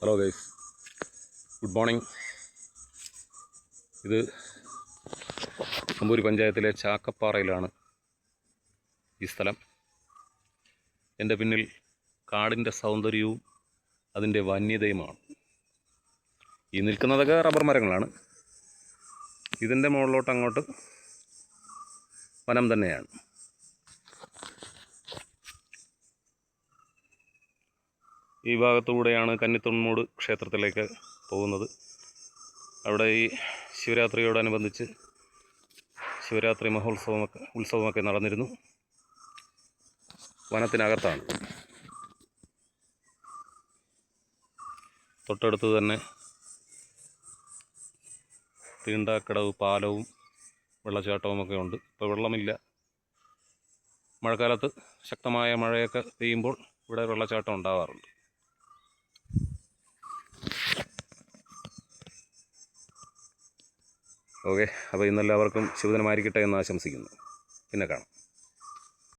Hello guys, good morning. ഇത് അമ്പൂരി പഞ്ചായത്തിലെ ചാക്കപ്പാറയിലാണ് ഈ സ്ഥലം. എൻ്റെ പിന്നിൽ കാടിൻ്റെ സൗന്ദര്യവും അതിൻ്റെ വന്യതയുമാണ്. ഈ നിൽക്കുന്നതൊക്കെ റബ്ബർ മരങ്ങളാണ്. ഇതിൻ്റെ മുകളിലോട്ട് അങ്ങോട്ട് വനം തന്നെയാണ്. ഈ ഭാഗത്തുകൂടെയാണ് കന്നിത്തൊൺമൂട് ക്ഷേത്രത്തിലേക്ക് പോകുന്നത്. അവിടെ ഈ ശിവരാത്രിയോടനുബന്ധിച്ച് ശിവരാത്രി ഉത്സവമൊക്കെ നടന്നിരുന്നു. വനത്തിനകത്താണ്. തൊട്ടടുത്ത് തന്നെ തീണ്ടാക്കടവ് പാലവും വെള്ളച്ചാട്ടവുമൊക്കെ ഉണ്ട്. ഇപ്പോൾ വെള്ളമില്ല. മഴക്കാലത്ത് ശക്തമായ മഴയൊക്കെ പെയ്യുമ്പോൾ ഇവിടെ വെള്ളച്ചാട്ടം ഉണ്ടാവാറുണ്ട്. ഓക്കെ, അപ്പോൾ ഇന്നെല്ലാവർക്കും ശുഭദിനമായിരിക്കട്ടെ എന്ന് ആശംസിക്കുന്നു. പിന്നെ കാണാം.